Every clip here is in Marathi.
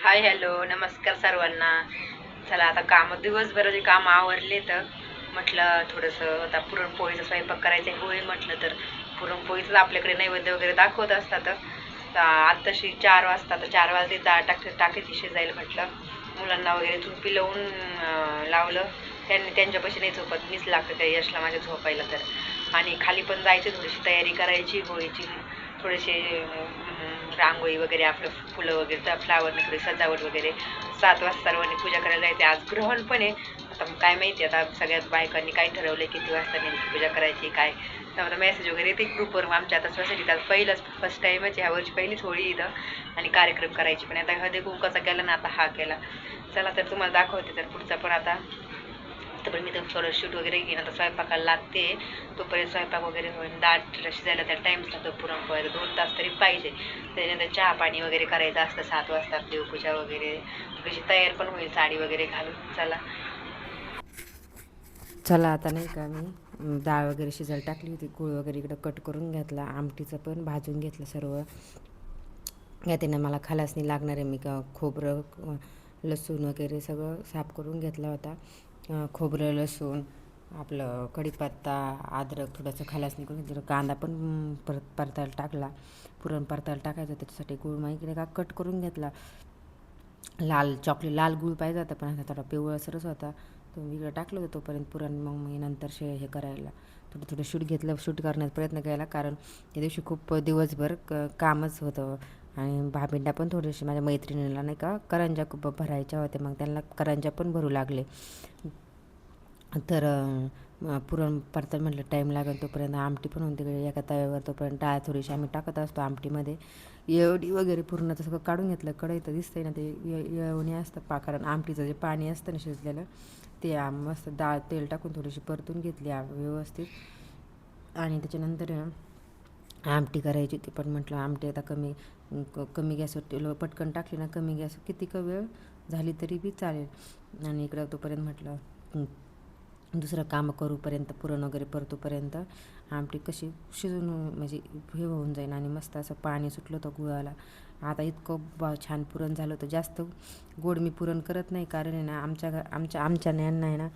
हाय हॅलो नमस्कार सर्वांना. चला आता दिवसभराचे काम आवरले तर म्हटलं थोडंसं आता पुरणपोळीचा स्वयंपाक करायचा आहे. होळी म्हटलं तर पुरणपोळीचं आपल्याकडे नैवेद्य वगैरे दाखवत असतात. आत्ताशी 4 वाजता, तर 4 वाजले डाळ टाकायची शिजायला. म्हटलं मुलांना वगैरे झोपी लावून लावलं. त्यांच्यापाशी नाही झोपत, मीच लागते त्या यशला माझ्या झोपायला. तर आणि खाली पण जायची, थोडीशी तयारी करायची होळीची. थोडेसे रांगोळी वगैरे, आपलं फुलं वगैरे, त्या फ्लावरने थोडी सजावट वगैरे. 7 वाजता सर्वांनी पूजा करायला जायचे. आज ग्रहण पण आहे. आता मग काय माहिती, आता सगळ्याच बायकांनी काय ठरवलंय किती वाजता नेमकी पूजा करायची काय. त्यामुळे मेसेज वगैरे येते ग्रुपवर. आमच्या आता सोसायटीत आज फर्स्ट टाईमच ह्या वर्षी पहिलीच होळी इथं. आणि कार्यक्रम करायची पण आता हळदी कुंकाचा केला ना, आता हा केला. चला तर तुम्हाला दाखवते तर पुढचा पण आता. तर मी तर थोडं शूट वगैरे घेईन, आता स्वयंपाकाला लागते. तोपर्यंत स्वयंपाक वगैरे होईल. डाळ शिजायला त्याला टाईम लागतो. पुरणपोळ्याला 2 तास तरी पाहिजे. त्याच्यानंतर चहा पाणी वगैरे करायचं असतं. 7 वाजता देवपूजा वगैरे. थोडीशी तयार पण होईल साडी वगैरे घालून. चला चला आता नाही का, मी डाळ वगैरे शिजायला टाकली होती. गूळ वगैरे इकडं कट करून घेतला. आमटीचं पण भाजून घेतलं सर्व. याने मला खालासनी लागणार आहे. मी खोबरं, लसूण वगैरे सगळं साफ करून घेतला होता. खोबरं, लसूण, आपलं कढीपत्ता, अद्रक थोडंसं खालासनी करून घेतलं. कांदा पण परत परतायला टाकला. पुरण परतायला टाकायचं, त्याच्यासाठी गूळ मग इकडे का कट करून घेतला. लाल गूळ पाहिजे होता, पण आता थोडा पिवळसरच होता. तो इकडं टाकलं होतं तोपर्यंत पुरण. मग मी नंतर हे करायला थोडं शूट करण्याचा प्रयत्न केला, कारण त्या दिवशी खूप दिवसभर कामच होतं. आणि भाभिंडा पण थोडीशी माझ्या मैत्रिणीला नाही का करंजा खूप भरायच्या होत्या, मग त्यांना करंजा पण भरू लागले. तर पुरण परतायला म्हटलं टाईम लागेल, तोपर्यंत आमटी पण होती एका तव्यावर. तोपर्यंत डाळ थोडीशी आम्ही टाकत असतो आमटीमध्ये. येवडी वगैरे पूर्ण तसं काढून घेतलं. कढई तर दिसतंय ना, ते येवणी असतं कारण आमटीचं जे पाणी असतं ना शिजलेलं, ते मस्त डाळ तेल टाकून थोडीशी परतून घेतली व्यवस्थित. आणि त्याच्यानंतर आमटी करायची होती, पण म्हटलं आमटी आता कमी गॅसवर पटकन टाकली ना, कमी गॅस किती वेळ झाली तरी बी चालेल. आणि इकडं तोपर्यंत म्हटलं दुसरं काम करूपर्यंत, पुरण वगैरे परतूपर्यंत आमटी कशी शिजून म्हणजे हे होऊन जाईन. आणि मस्त असं पाणी सुटलं होतं गुळाला. आता इतकं छान पुरण झालं होतं. जास्त गोड मी पुरण करत नाही, कारण आहे ना आमच्या यांना आहे ना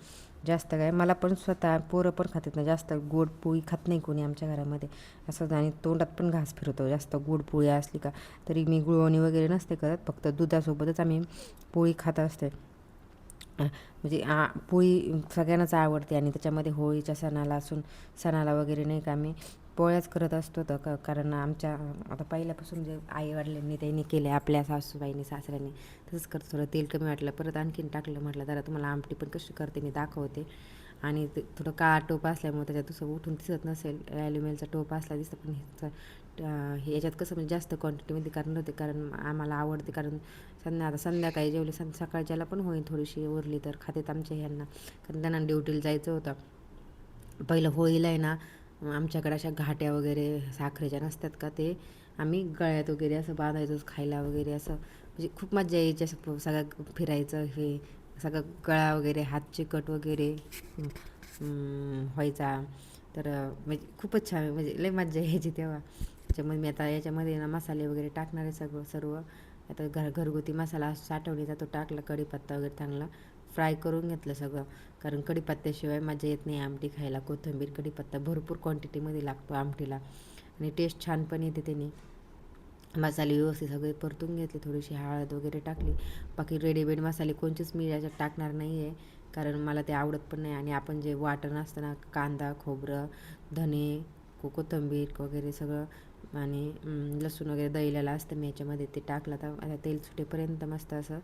जास्त काय, मला पण स्वतः पोरं पण खातात ना, जास्त गोड पोळी खात नाही कोणी आमच्या घरामध्ये असं. आणि तोंडात पण घास फिरतो जास्त गोड पोळी असली का. तरी मी गुळवणी वगैरे नसते करत, फक्त दुधासोबतच आम्ही पोळी खात असते. म्हणजे पोळी सगळ्यांनाच आवडते. आणि त्याच्यामध्ये होळीच्या सणाला वगैरे नाही का आम्ही पोळ्याच करत असतो. तर कारण आमच्या आता पहिल्यापासून जे आईवडिलांनी त्यांनी केले, आपल्या सासूबाईंनी सासऱ्यांनी तसंच करतो. थोडं तेल कमी वाटलं, परत आणखीन टाकलं. म्हटलं जरा तुम्हाला आमटी पण कशी करते मी दाखवते. आणि ते थोडं काळा टोप असल्यामुळे त्याच्यात दुसरं उठून दिसत नसेल, ॲल्युमिनियमचा टोप असला दिसतं, पण हे याच्यात कसं म्हणजे जास्त क्वांटिटीमध्ये करणार होते, कारण आम्हाला आवडते. कारण आता संध्याकाळी जेवले, सकाळच्याला पण होईल थोडीशी उरली तर खातेत आमच्या ह्यांना, कारण त्यांना ड्युटीला जायचं होतं. पहिलं होळीला आहे ना, आमच्याकडे अशा घाट्या वगैरे साखरेच्या नसतात का, ते आम्ही गळ्यात वगैरे असं बांधायचो खायला वगैरे. असं म्हणजे खूप मजा यायची. असं सगळं फिरायचं, हे सगळं गळा वगैरे हात चिकट वगैरे व्हायचा. तर म्हणजे खूपच छान, म्हणजे लय मजा यायची तेव्हा. त्याच्यामध्ये मी आता याच्यामध्ये ना मसाले वगैरे टाकणार आहे सर्व. आता घरगुती मसाला साठवणीचा तो टाकला. कढीपत्ता वगैरे चांगला फ्राय करून घेतलं सगळं, कारण कढीपत्त्याशिवाय मजा येत नाही आमटी खायला. कोथिंबीर कढीपत्ता भरपूर क्वांटिटीमध्ये लागतो आमटीला, आणि टेस्ट छान पण येते त्याने. मसाले व्यवस्थित सगळे परतून घेतले, थोडीशी हळद वगैरे टाकली. बाकी रेडीमेड मसाले कोणतेच मी याच्यात टाकणार नाही आहे, कारण मला ते आवडत पण नाही. आणि आपण जे वाटण असतं ना, कांदा, खोबरं, धने, कोथिंबीर वगैरे सगळं, आणि लसूण वगैरे दळलेलं असतं मी याच्यामध्ये, ते टाकलं. तर आता तेल सुटेपर्यंत मस्त असं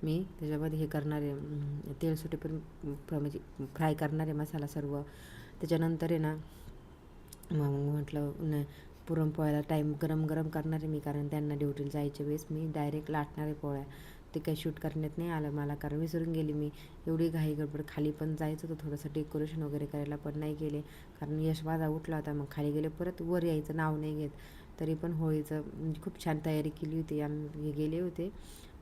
मी त्याच्यामध्ये हे करणार आहे, तेल सुटेपर्यंत म्हणजे फ्राय करणार आहे मसाला सर्व. त्याच्यानंतर आहे ना, मग म्हटलं पुरणपोळ्याला गरम गरम करणार आहे मी, कारण त्यांना ड्युटीला जायच्या वेळेस मी डायरेक्ट लाटणार आहे पोळ्या. ते काही शूट करण्यात नाही आलं मला, कारण विसरून गेली मी. एवढी घाई गडबड, खाली पण जायचं होतं थोडंसं डेकोरेशन वगैरे करायला, पण नाही गेले, कारण यश माझा उठला होता. मग खाली गेले, परत वर यायचं नाव नाही घेत. तरी पण होळीचं म्हणजे खूप छान तयारी केली होती. आम्ही गेले होते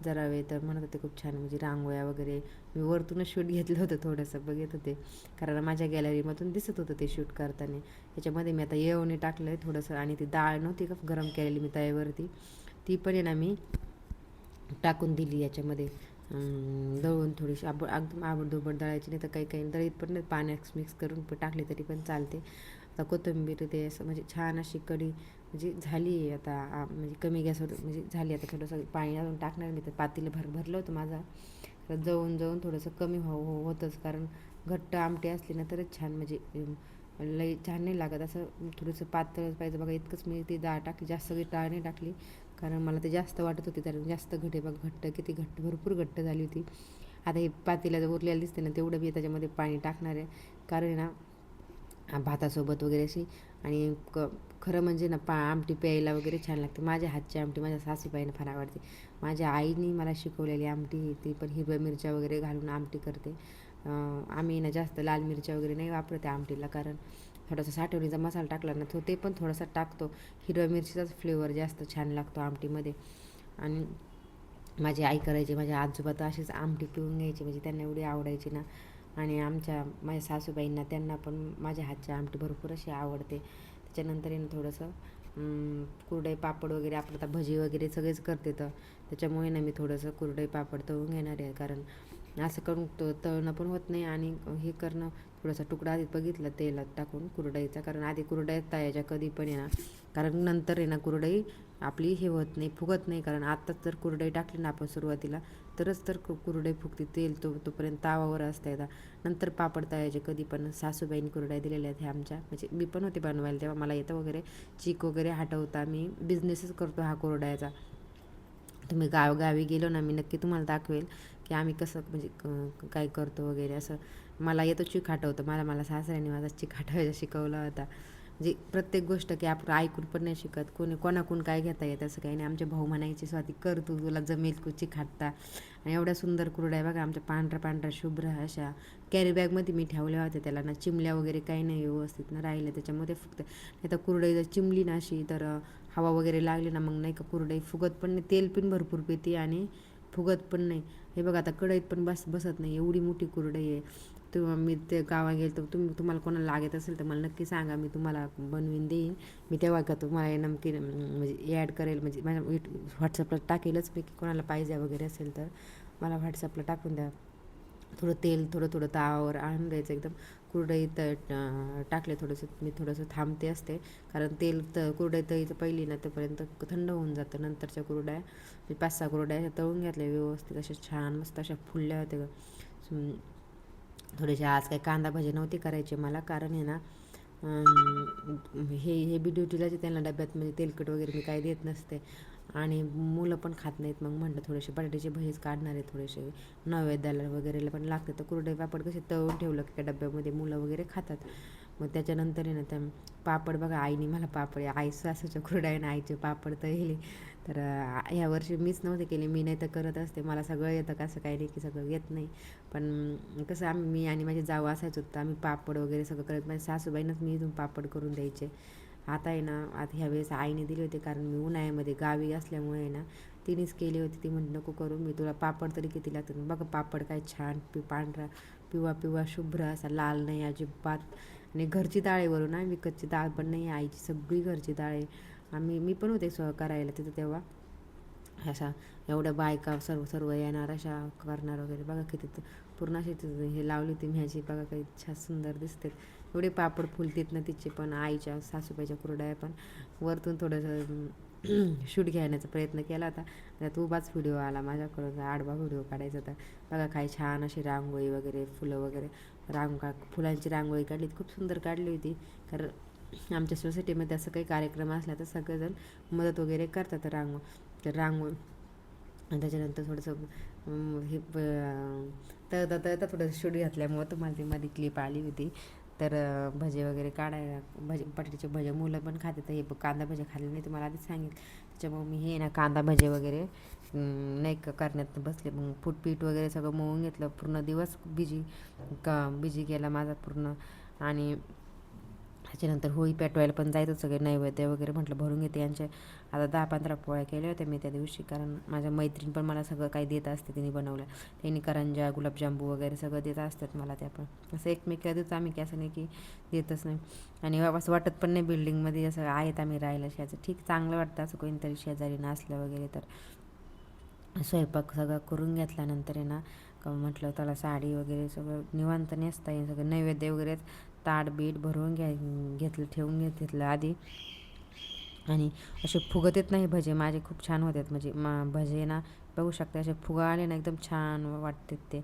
जरा वेळ, तर म्हणत होते खूप छान, म्हणजे रांगोळ्या वगैरे. मी वरतूनच शूट घेतलं होतं, थोडंसं बघत होते, कारण माझ्या गॅलरीमधून दिसत होतं ते शूट करताना. याच्यामध्ये मी आता येवणी टाकलं आहे थोडंसं, आणि ती डाळ नव्हती का गरम केलेली मी तव्यावरती, ती पण आहे ना मी टाकून दिली याच्यामध्ये. दळून थोडीशी एकदम आबडधोबड दळायची नाही तर काही काही दळीत पण नाही, पाण्यात मिक्स करून पण टाकली तरी पण चालते. आता कोथिंबीर ते असं म्हणजे छान अशी कढी म्हणजे झाली आहे आता, म्हणजे कमी गॅसवर म्हणजे झाली. आता थोडंसं पाणी अजून टाकणार मी, तर पातेलं भरलं होतं माझा, तर जळून जळून थोडंसं कमी होतंच, कारण घट्ट आमटी असली ना तरच छान, म्हणजे लई छान नाही लागत. असं थोडंसं पातळच पाहिजे बघा. इतकंच मी ती डाळ टाकली, जास्त सगळी डाळ नाही टाकली, कारण मला ते जास्त वाटत होती, तर जास्त घटे बघ, घट्ट किती घट्ट, भरपूर घट्ट झाली होती. आता हे पातेल्याचं उरलेलं दिसते ना, तेवढं मी त्याच्यामध्ये पाणी टाकणार आहे, कारण ना भातासोबत वगैरे अशी. आणि खरं म्हणजे ना आमटी प्यायला वगैरे छान लागते. माझ्या हातची आमटी माझ्या सासूबाईंना फार आवडते. माझ्या आईने मला शिकवलेली आमटी, ती पण हिरव्या मिरच्या वगैरे घालून आमटी करते. आम्ही ना जास्त लाल मिरच्या वगैरे नाही वापरते आमटीला, कारण थोडासा साठवणीचा मसाला टाकला ना ते पण थोडासा टाकतो. हिरव्या मिरचीचाच फ्लेवर जास्त छान लागतो आमटीमध्ये. आणि माझी आई करायची, माझ्या आजोबा तर अशीच आमटी पिऊन घ्यायची, म्हणजे त्यांना एवढी आवडायची ना. आणि माझ्या सासूबाईंना त्यांना पण माझ्या हातची आमटी भरपूर अशी आवडते. त्याच्यानंतर आहे ना थोडंसं कुरडई पापड वगैरे, आपलं आता भजी वगैरे सगळेच करते, तर त्याच्यामुळे ना मी थोडंसं कुरडई पापड तळून घेणार आहे, कारण असं करून तळणं पण होत नाही आणि हे करणं. थोडासा तुकडा आधी बघितला तेलात टाकून कुरडईचा, कारण आधी कुरडईत तळायच्या कधी पण आहे ना, कारण नंतर आहे ना कुरडई आपली हे होत नाही, फुगत नाही. कारण आत्ताच जर कुरडई टाकली ना आपण सुरुवातीला, तरच तर कुरडई फुगते. तेल तोपर्यंत तावावर असतं येतात. नंतर पापड तळायचे कधी पण. सासूबाईंनी कुरड्या दिलेल्या आहेत ह्या आमच्या, म्हणजे मी पण होते बनवायला तेव्हा, मला येतं वगैरे चीक वगैरे हटवता. मी बिझनेसच करतो हा कुरड्याचा. तुम्ही गावी गेलो ना, मी नक्की तुम्हाला दाखवेल की आम्ही कसं म्हणजे काय करतो वगैरे असं. मला येतो चिक हटवतं, मला सासऱ्याने माझा चिक हटवायला शिकवला होता. म्हणजे प्रत्येक गोष्ट की आपण ऐकून पण नाही शिकत, कोणाकडून काय घेता येत असं काही नाही. आमचे भाऊ म्हणायचे, स्वाती कर तुला जमेल तू चिक हाटता. आणि एवढ्या सुंदर कुरड्या बघा आमच्या, पांढऱ्या पांढऱ्या शुभ्र अशा. कॅरी बॅगमध्ये मी ठेवल्या होत्या, त्याला ना चिमल्या वगैरे काही नाही व्यवस्थित ना राहिलं त्याच्यामध्ये, फक्त नाही तर कुरडई जर चिमली ना अशी, तर हवा वगैरे लागली ना, मग नाही का कुरडई फुगत पण नाही. तेल पण भरपूर पिते आणि फुगत पण नाही. हे बघा आता कढईत पण बसत नाही, एवढी मोठी कुरडई आहे. मी ते गावात गेलो तर तुम्हाला कोणाला लागत असेल तर मला नक्की सांगा, मी तुम्हाला बनवून देईन. मी तेव्हा का तुम्हाला नमकी म्हणजे ॲड करेल, म्हणजे माझ्या व्हॉट्सअपला टाकेलच मी, की कोणाला पाहिजे वगैरे असेल तर मला व्हॉट्सअपला टाकून द्या. थोडं तेल थोडं तावावर आणून द्यायचं एकदम. कुरडईत टाकले मी थोडंसं थांबते असते, कारण तेल कुरडई तळीचं पहिली ना तोपर्यंत थंड होऊन जातं. नंतरच्या कुरड्या मी 5-6 कुरड्या अशा तळून घेतल्या व्यवस्थित, अशा छान मस्त अशा फुलल्या होत्या. थोडेसे आज काही कांदा भजी नव्हते करायचे मला, कारण आहे ना हे बी ड्युटीला जे त्यांना डब्यात म्हणजे तेलकट वगैरे मी काही देत नसते, आणि मुलं पण खात नाहीत. मग म्हटलं थोडेसे बटाट्याचे भजीच काढणार आहे, थोडेसे नैवेद्याला वगैरेला पण लागते. तर कुरडई पापड कसे तळून ठेवलं की त्या डब्यामध्ये मुलं वगैरे खातात. मग त्याच्यानंतर आहे ना त्या पापड बघा, आईने मला पापड, आई सासूच्या कुरड्या आहे ना आईचे पापड तळले. तर ह्या वर्षी मीच नव्हते केले, मी नाही तर करत असते, मला सगळं येतं, कसं काही नाही की सगळं येत नाही. पण कसं मी आणि माझे जाऊ असायचो, तर आम्ही पापड वगैरे सगळं करत, माझ्या सासूबाईंनाच मी इथून पापड करून द्यायचे. आता आहे ना, आता ह्यावेळेस आईने दिले होते, कारण मी उन्हाळ्यामध्ये गावी असल्यामुळे आहे ना तिनेच केली होती. ती म्हणते नको करू, मी तुला पापड तरी किती लागतात. बघा पापड काय छान पांढरा पिवळा शुभ्र असा, लाल नाही अजिबात. आणि घरची डाळ आहे वरून, ना विकतची डाळ पण नाही, आईची सगळी घरची डाळ आहे. मी पण होते करायला तिथं तेव्हा. अशा एवढ्या बायका सर्व येणार, अशा करणार वगैरे. बघा किती पूर्ण अशी हे लावली होती ह्याची, बघा काही छान सुंदर दिसते. एवढे पापड फुलतात ना तिचे पण, आईच्या सासूबाईच्या कुरड्या पण. वरतून थोडंसं शूट घेण्याचा प्रयत्न केला होता, त्यात उभाच व्हिडिओ आला माझ्याकडून, आडवा व्हिडिओ काढायचा होता. बघा काय छान अशी रांगोळी वगैरे, फुलं वगैरे, फुलांची रांगोळी काढली, खूप सुंदर काढली होती. कारण आमच्या सोसायटीमध्ये असं काही कार्यक्रम असला तर सगळेजण मदत वगैरे करतात रांगोळी. आणि त्याच्यानंतर थोडंसं हे तळता थोडंसं शूट घातल्यामुळं तुम्हाला ती मध्ये क्लिप आली होती. तर भजे वगैरे काढायला, बटाट्याचे भजे मुलं पण खाते, तर हे कांदा भजे खाल्ले नाही तुम्हाला आधीच सांगितलं. त्याच्यामुळे मी हे ना कांदा भजे वगैरे नाही करण्यात बसले. मग पीठ वगैरे सगळं मळून घेतलं. पूर्ण दिवस बिजी गेला माझा पूर्ण. आणि त्याच्यानंतर होळी पेटवायला पण जायचं सगळे नैवेद्य वगैरे, म्हटलं भरून घेते यांच्या. आता 10-15 पोळ्या केल्या होत्या मी त्या दिवशी, कारण माझ्या मैत्रीण पण मला सगळं काही देत असते, तिने बनवलं. त्यांनी करंजा, गुलाबजांबू वगैरे सगळं देत असतात मला त्या पण. असं एकमेकाला देतो आम्ही, की असं नाही की देतच नाही. आणि असं वाटत पण नाही बिल्डिंगमध्ये असं आहेत आम्ही राहायला, शेजारी ठीक चांगलं वाटतं असं कोणीतरी शेजारी नसलं वगैरे तर. स्वयंपाक सगळा करून घेतल्यानंतर आहे ना, म्हटलं त्याला साडी वगैरे सगळं निवांत नेसता येईल, सगळं नैवेद्य वगैरे ताट बीट भरून घेतलं, ठेवून घेतलं आधी. आणि असे फुगत येत नाही भजे माझे, खूप छान होतात. म्हणजे भजे ना बघू शकता, असे फुगा आले ना एकदम छान वाटतात ते.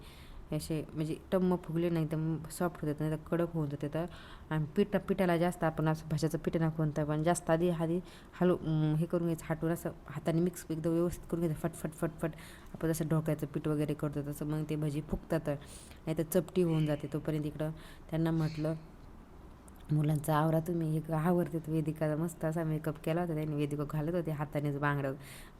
असे म्हणजे टम्म फुगले ना एकदम सॉफ्ट होतात, नाही तर कडक होऊन जाते. तर आणि पिठाला जास्त आपण असं भाज्याचं पीठ ना कोणतं पण जास्त आधी हे करून घ्यायचं, हाटून असं हाताने मिक्स एकदम व्यवस्थित करून घ्यायचं, फटफट फटफट. आपण जसं ढोकळ्याचं पीठ वगैरे करतो तसं, मग ते भजी फुगतात, नाही तर चपटी होऊन जाते. तोपर्यंत इकडं त्यांना म्हटलं, मुलांचं आवरा तुम्ही, हे आवरते. वेदिकाचा मस्त असा मेकअप केला होता त्यांनी, वेदिका घालत होते हातानेच बांगड्या,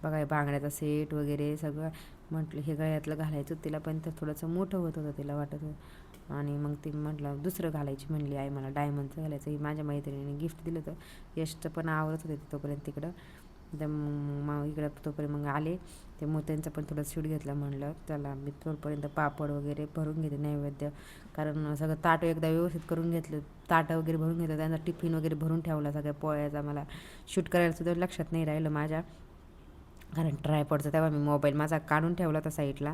बघा बांगड्याचा सेट वगैरे सगळं. म्हटलं हे गळ्यातलं घालायचं तिला, पण तर थोडंसं मोठं होत होतं तिला वाटत होतं. आणि मग ती म्हटलं दुसरं घालायची म्हणली आई, मला डायमंडचं घालायचं. ही माझ्या मैत्रिणीने गिफ्ट दिलं होतं, यशचं पण आवडत होते तोपर्यंत तिकडं. तर मग इकडं तोपर्यंत मग आले ते मोत्यांचं पण थोडं शूट घेतलं. म्हणलं चला मी तोपर्यंत पापड वगैरे भरून घेते नैवेद्य, कारण सगळं ताट एकदा व्यवस्थित करून घेतलं, ताटं वगैरे भरून घेतलं, त्यांचा टिफिन वगैरे भरून ठेवला सगळ्या पोळ्याचा. मला शूट करायला सुद्धा लक्षात नाही राहिलं माझ्या, कारण ट्रायपॉडचा तेव्हा मी मोबाईल माझा काढून ठेवला होता साईडला.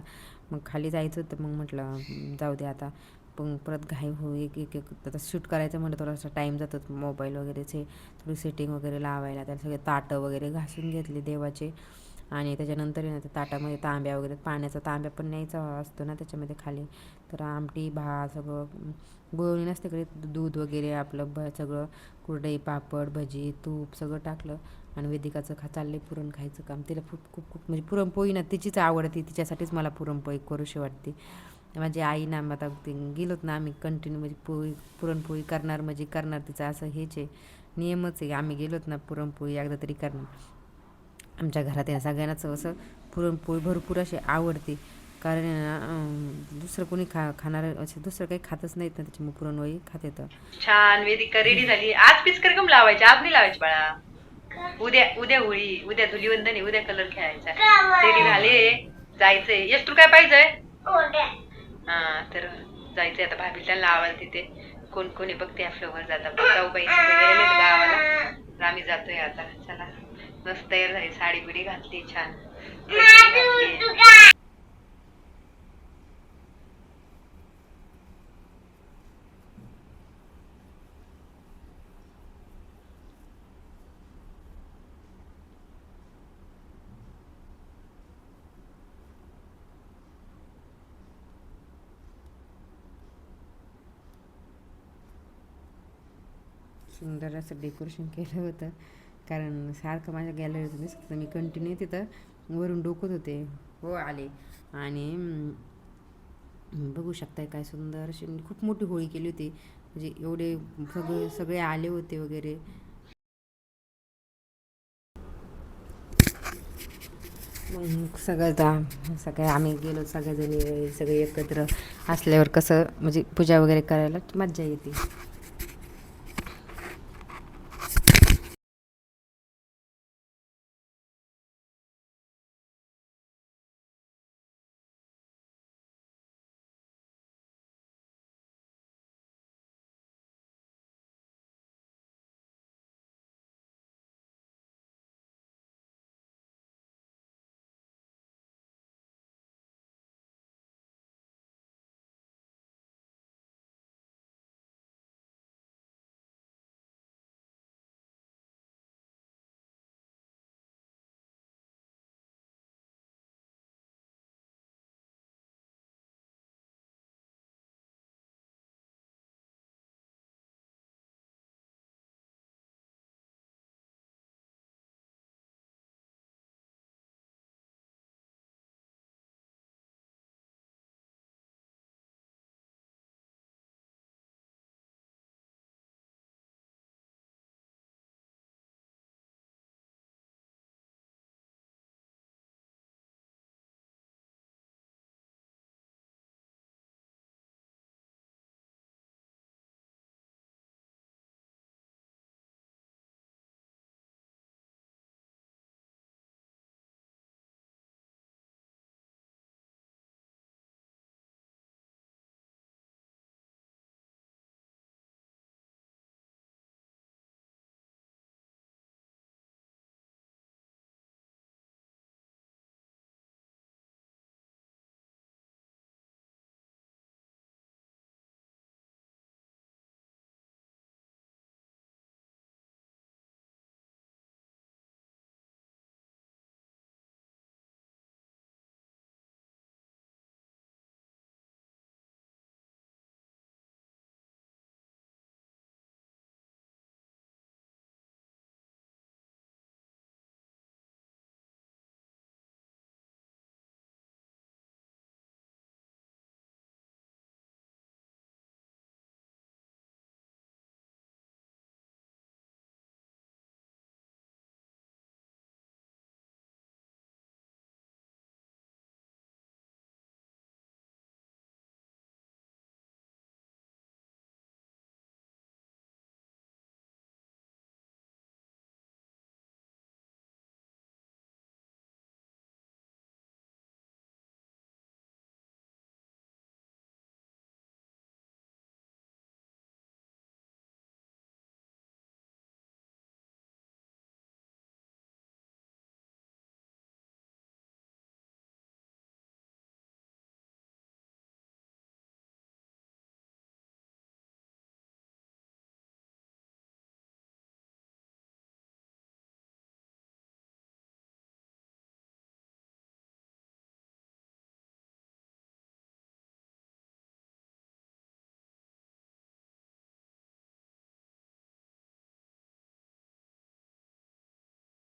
मग खाली जायचं होतं, मग म्हटलं जाऊ दे आता, पण परत घाई हो एक एक एक आता शूट करायचं म्हटलं थोडासा टाईम जातो. मोबाईल वगैरेचे थोडी सेटिंग वगैरे लावायला, त्याला सगळे ताटं वगैरे घासून घेतले देवाचे. आणि त्याच्यानंतर ना त्या ताटामध्ये तांब्या वगैरे, पाण्याचा तांब्या पण न्यायचा असतो ना त्याच्यामध्ये खाली. तर आमटी भात सगळं गुळवणी नसते कडे, दूध वगैरे आपलं सगळं, कुरडई पापड भजी तूप सगळं टाकलं. आणि वेदिकाचं चालले पुरण खायचं काम. तिला खूप खूप खूप म्हणजे पुरणपोळी ना तिचीच आवडते, तिच्यासाठीच मला पुरणपोळी करूशी वाटते. माझी आई ना, आता ते गेलोत ना आम्ही कंटिन्यू, म्हणजे पुरणपोळी करणार म्हणजे करणार, तिचं असं हेच आहे, नियमच आहे. आम्ही गेलोत ना पुरणपोळी एकदा तरी करणार. आमच्या घरात आहे सगळ्यांनाच असं पुरणपोळी भरपूर अशी आवडते, कारण दुसरं कोणी खाणार असं दुसरं काही खातच नाहीत ना, त्याच्यामुळे पुरणपोळी खात येतं. छान वेदिका रेडी झाली. आज पिचकर कम लावायची, आज नाही लावायची बाळा. उद्या उद्या होळी, उद्या धुलीवंदन आहे, उद्या कलर खेळायचा. रेडी झाले, जायचंय. यश तुला काय पाहिजे? हा तर जायचंय आता भाभी त्यांना लावायला तिथे. कोण कोणी बघते फ्लोवर जातात, जाऊबाई गेलेले गावाला, तर आम्ही जातोय आता. चला मस्त तयार झाली, साडी बिडी घातली छान. सुंदर असं डेकोरेशन केलं होतं, कारण सारखं माझ्या गॅलरीत दिसतं, मी कंटिन्यू तिथं वरून डोकत होते. हो आले. आणि बघू शकताय काय सुंदर अशी खूप मोठी होळी केली होती, म्हणजे एवढे सगळे आले होते वगैरे. मग सगळे आम्ही गेलो सगळेजणी, सगळे एकत्र असल्यावर कसं म्हणजे पूजा वगैरे करायला मज्जा येते.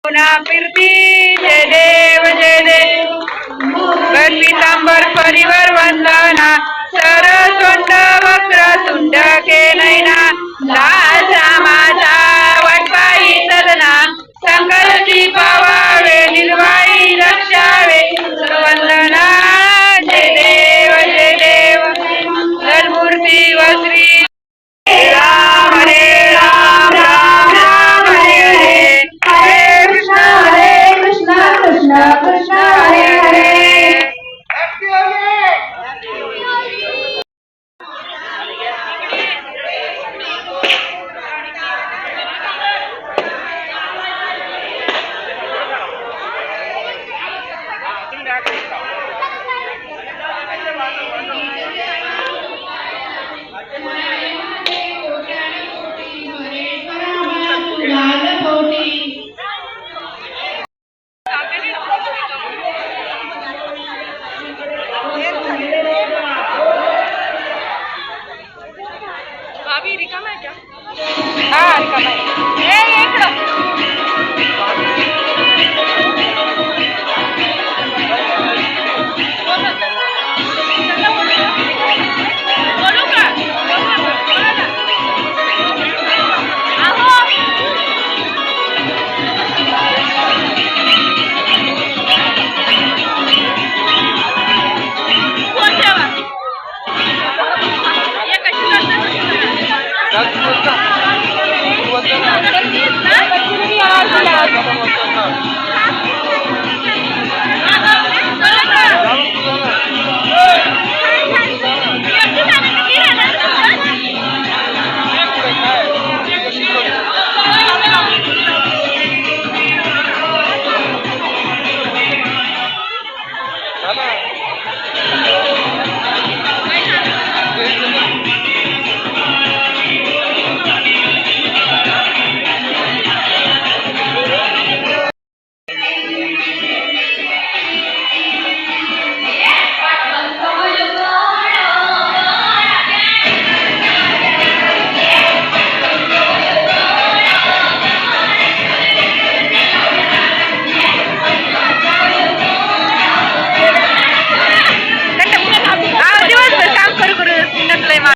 पुन्हा फिरती जय देव जय देव गणपीतांबर परिवर वंदना सरस्वंड वक्रतुंड के नैना लाल माझा वटवाई सदना संकल्पी पवावे निर्वाळी रक्षावे वंदना जय देव सन्मूर्ती व श्री राम हरे राम राम राम हरे हरे हरे कृष्ण कृष्ण कृष्ण हरे हरे हा रिकामा आहे.